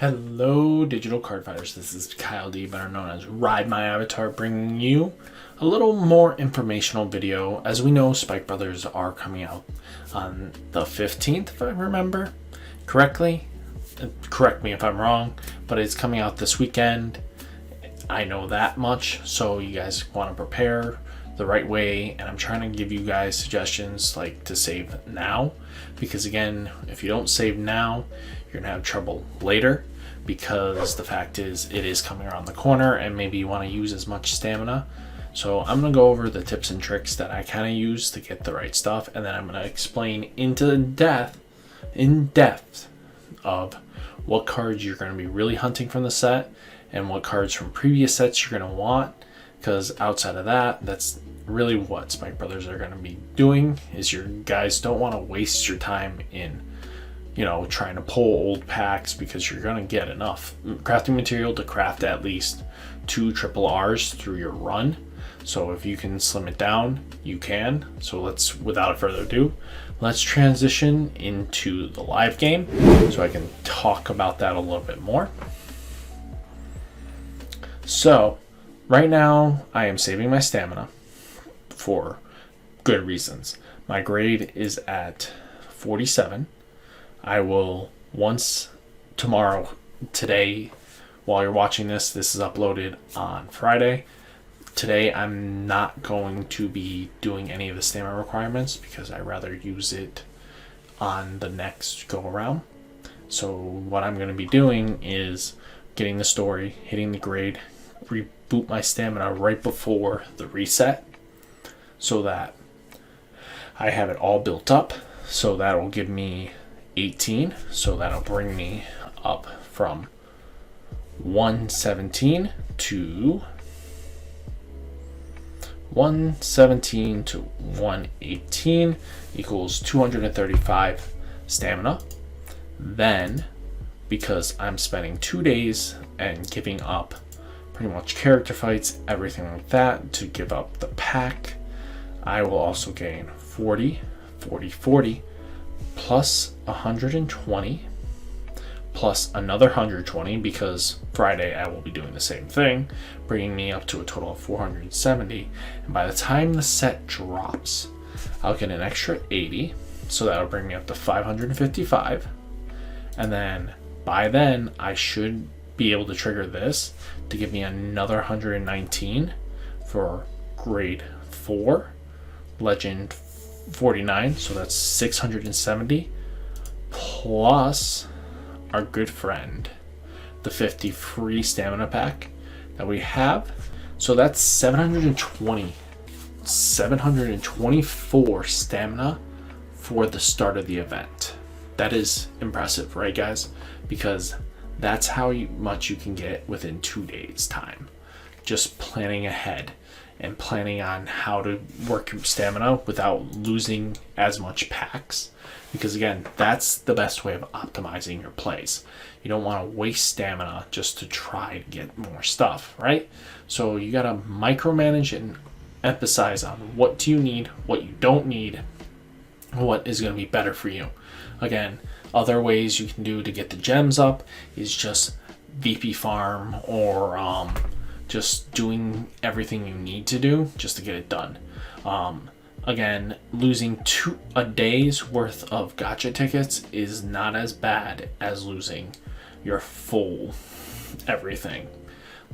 Hello, digital card fighters. This is Kyle D, better known as Ride My Avatar, bringing you a little more informational video. As we know, Spike Brothers are coming out on the 15th, if I remember correctly. Correct me if I'm wrong, but it's coming out this weekend. I know that much, so you guys want to prepare the right way, and I'm trying to give you guys suggestions like to save now, because again, if you don't save now, you're gonna have trouble later, because the fact is it is coming around the corner and maybe you want to use as much stamina. So I'm gonna go over the tips and tricks that I kind of use to get the right stuff, and then I'm gonna explain in depth of what cards you're going to be really hunting from the set and what cards from previous sets you're going to want, because outside of that, that's really what Spike Brothers are going to be doing. Is your guys don't want to waste your time in trying to pull old packs, because you're going to get enough crafting material to craft at least 2 triple R's through your run. So if you can slim it down, you can. So let's, without further ado, let's transition into the live game so I can talk about that a little bit more. So right now I am saving my stamina for good reasons. My grade is at 47. I will today, while you're watching this is uploaded on Friday. Today I'm not going to be doing any of the stamina requirements because I rather use it on the next go around. So what I'm going to be doing is getting the story, hitting the grade, reboot my stamina right before the reset so that I have it all built up. So that will give me 18. So that'll bring me up from 117 to 118 equals 235 stamina. Then, because I'm spending 2 days and giving up pretty much character fights, everything like that, to give up the pack, I will also gain 40 plus 120 plus another 120, because Friday I will be doing the same thing, bringing me up to a total of 470. And by the time the set drops, I'll get an extra 80, so that'll bring me up to 555. And then by then I should be able to trigger this to give me another 119 for grade 4 legend 49, so that's 670 plus our good friend the 50 free stamina pack that we have. So that's 724 stamina for the start of the event. That is impressive, right guys? Because that's how much you can get within 2 days time, just planning ahead and planning on how to work your stamina without losing as much packs. Because again, that's the best way of optimizing your plays. You don't want to waste stamina just to try to get more stuff, right? So you got to micromanage and emphasize on what do you need, what you don't need, what is going to be better for you. Again, other ways you can do to get the gems up is just VP farm, or just doing everything you need to do just to get it done. Again, losing a day's worth of gacha tickets is not as bad as losing your full everything.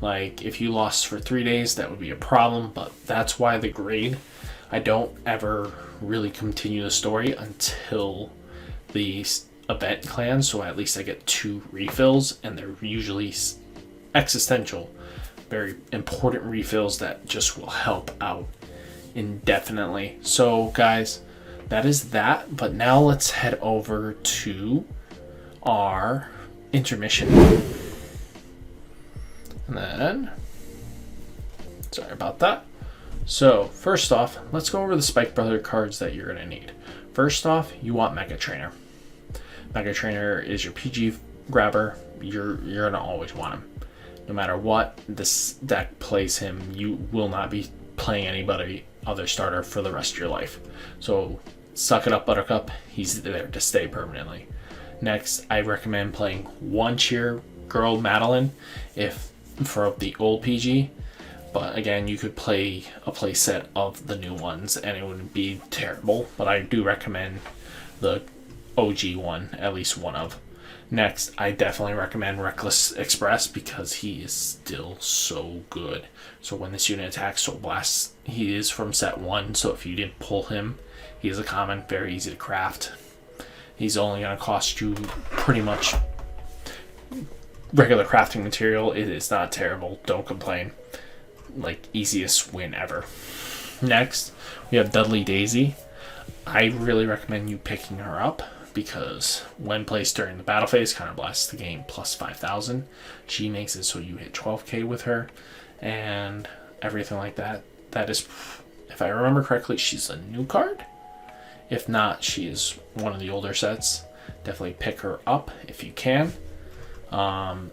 Like if you lost for 3 days, that would be a problem, but that's why the grade, I don't ever really continue the story until the event clans, so at least I get 2 refills, and they're usually existential, very important refills that just will help out indefinitely. So guys, that is that, but now let's head over to our intermission. And then, sorry about that. So first off, let's go over the Spike Brother cards that you're going to need. First off, you want Mega Trainer. Mega Trainer is your PG grabber. You're going to always want him. No matter what this deck plays him, you will not be playing anybody other starter for the rest of your life. So suck it up, Buttercup. He's there to stay permanently. Next, I recommend playing one cheer Girl Madeline if for the old PG. But again, you could play a play set of the new ones and it wouldn't be terrible. But I do recommend the OG one, at least one of. Next, I definitely recommend Reckless Express because he is still so good. So when this unit attacks Soul Blast, he is from set 1, so if you didn't pull him, he is a common, very easy to craft. He's only going to cost you pretty much regular crafting material. It is not terrible, don't complain. Like, easiest win ever. Next, we have Dudley Daisy. I really recommend you picking her up because when placed during the battle phase, counterblasts the game plus 5,000. She makes it so you hit 12k with her and everything like that. That is, if I remember correctly, she's a new card. If not, she is one of the older sets. Definitely pick her up if you can.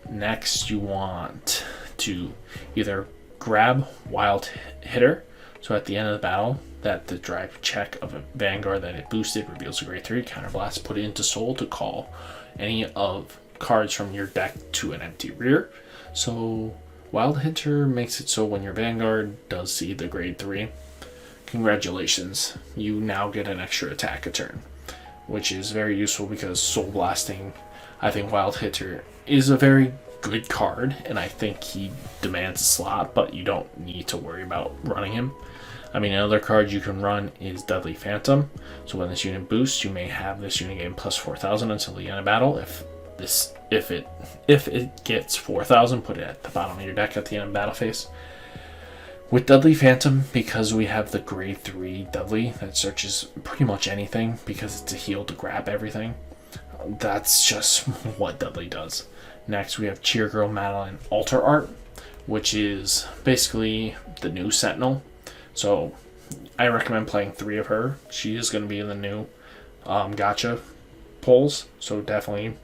Next, you want to either grab Wild Hitter, so at the end of the battle, that the drive check of a Vanguard that it boosted reveals a grade 3 counterblast. Put it into Soul to call any of cards from your deck to an empty rear. So Wild Hitter makes it so when your Vanguard does see the grade 3, congratulations, you now get an extra attack a turn, which is very useful because Soul Blasting, I think Wild Hitter is a very good card and I think he demands a slot, but you don't need to worry about running him. I mean, another card you can run is Deadly Phantom. So when this unit boosts, you may have this unit gain plus 4,000 until the end of battle. If it gets 4,000, put it at the bottom of your deck at the end of battle phase. With Deadly Phantom, because we have the grade 3 Dudley that searches pretty much anything because it's a heal to grab everything. That's just what Dudley does. Next, we have Cheer Girl Madeline Alter Art, which is basically the new Sentinel. So I recommend playing 3 of her. She is going to be in the new gacha polls, so definitely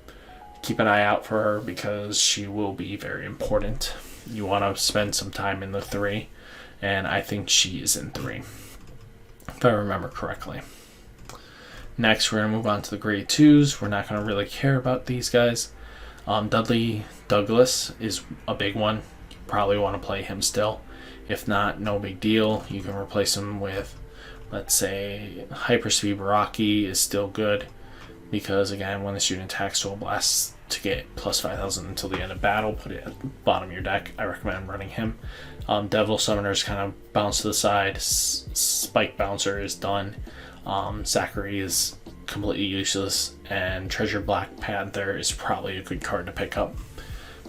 keep an eye out for her because she will be very important. You want to spend some time in the 3, and I think she is in 3, if I remember correctly. Next, we're going to move on to the grade 2s. We're not going to really care about these guys. Dudley Douglas is a big one. You probably want to play him still. If not, no big deal. You can replace him with, let's say, Hyperspeed Baraki is still good because, again, when this unit attacks Soul Blast to get plus 5,000 until the end of battle, put it at the bottom of your deck. I recommend running him. Devil Summoners kind of bounce to the side. Spike Bouncer is done. Zachary is completely useless, and Treasure Black Panther is probably a good card to pick up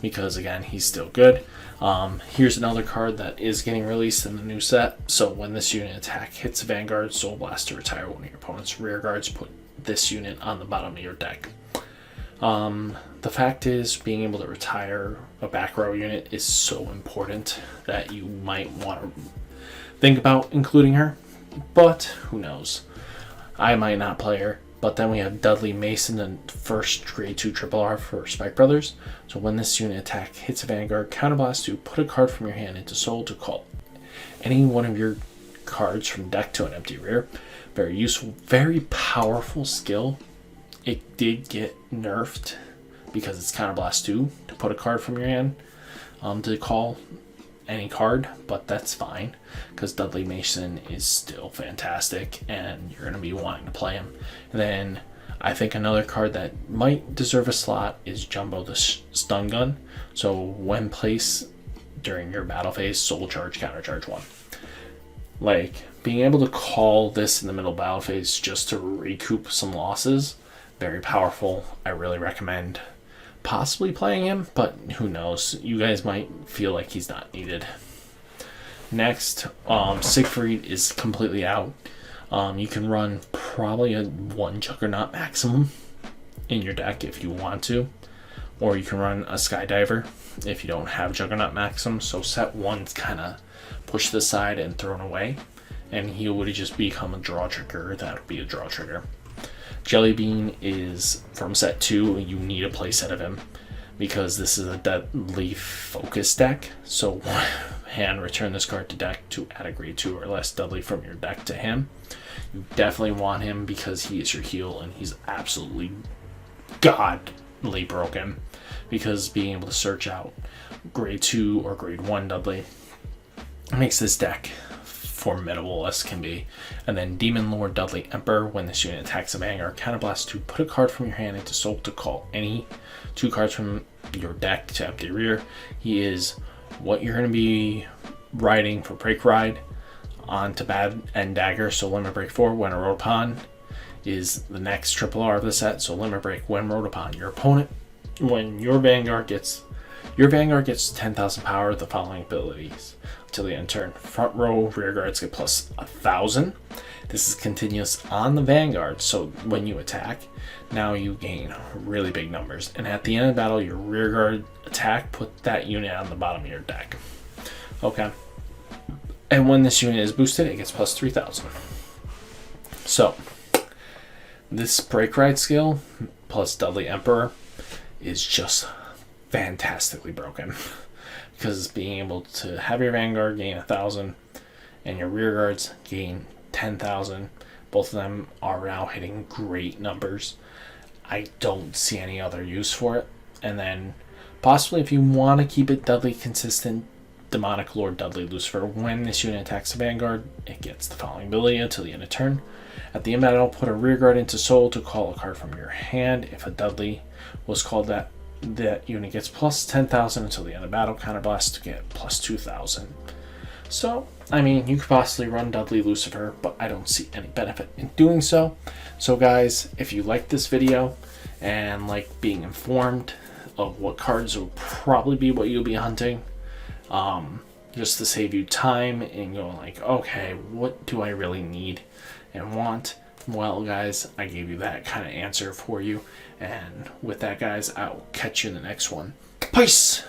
because, again, he's still good. Here's another card that is getting released in the new set. So when this unit attack hits Vanguard, Soul Blast to retire one of your opponent's rear guards. Put this unit on the bottom of your deck. The fact is, being able to retire a back row unit is so important that you might want to think about including her, but who knows. I might not play her. But then we have Dudley Mason and first grade 2 triple R for Spike Brothers. So when this unit attack hits a Vanguard, counterblast to put a card from your hand into Soul to call any one of your cards from deck to an empty rear. Very useful, very powerful skill. It did get nerfed because it's counterblast 2 to put a card from your hand to call any card, but that's fine because Dudley Mason is still fantastic and you're going to be wanting to play him. And then I think another card that might deserve a slot is Jumbo the Stun Gun. So when placed during your battle phase, Soul Charge, Counter Charge 1. Like, being able to call this in the middle battle phase just to recoup some losses, very powerful. I really recommend possibly playing him, but who knows, you guys might feel like he's not needed. Next, Siegfried is completely out. You can run probably a 1 Juggernaut maximum in your deck if you want to, or you can run a Skydiver if you don't have Juggernaut maximum. So set 1's kind of pushed to the side and thrown away, and he would just become a draw trigger. That would be a draw trigger. Jellybean is from set 2. You need a playset of him because this is a deadly focus deck. So hand return this card to deck to add a grade 2 or less Dudley from your deck to him. You definitely want him because he is your heal and he's absolutely god instantly broken, because being able to search out grade 2 or grade 1 Dudley makes this deck formidable as can be. And then Demon Lord Dudley Emperor, when this unit attacks a Vanguard counterblast, to put a card from your hand into soul to call any 2 cards from your deck to empty rear. He is what you're going to be riding for Break Ride onto Bad and Dagger, so Limit Break 4 when rode upon is the next triple R of the set, so Limit Break when rode upon your opponent. When your Vanguard gets 10,000 power, the following abilities until the end turn. Front row rear guards get plus 1,000. This is continuous on the Vanguard, so when you attack, now you gain really big numbers. And at the end of battle, your rear guard attack, put that unit on the bottom of your deck. Okay. And when this unit is boosted, it gets plus 3,000. So, this Break Ride skill plus Dudley Emperor is just fantastically broken. Because being able to have your Vanguard gain 1,000 and your rear guards gain 10,000, both of them are now hitting great numbers. I don't see any other use for it. And then possibly if you want to keep it Dudley consistent, Demonic Lord Dudley Lucifer, when this unit attacks a Vanguard, it gets the following ability until the end of turn. At the end of battle, put a rear guard into soul to call a card from your hand. If a Dudley was called, that unit gets plus 10,000 until the end of battle. Counterblast to get plus 2,000. So, I mean, you could possibly run Dudley Lucifer, but I don't see any benefit in doing so. So guys, if you like this video and like being informed of what cards will probably be what you'll be hunting, just to save you time and going like, okay, what do I really need and want? Well, guys, I gave you that kind of answer for you. And with that, guys, I'll catch you in the next one. Peace!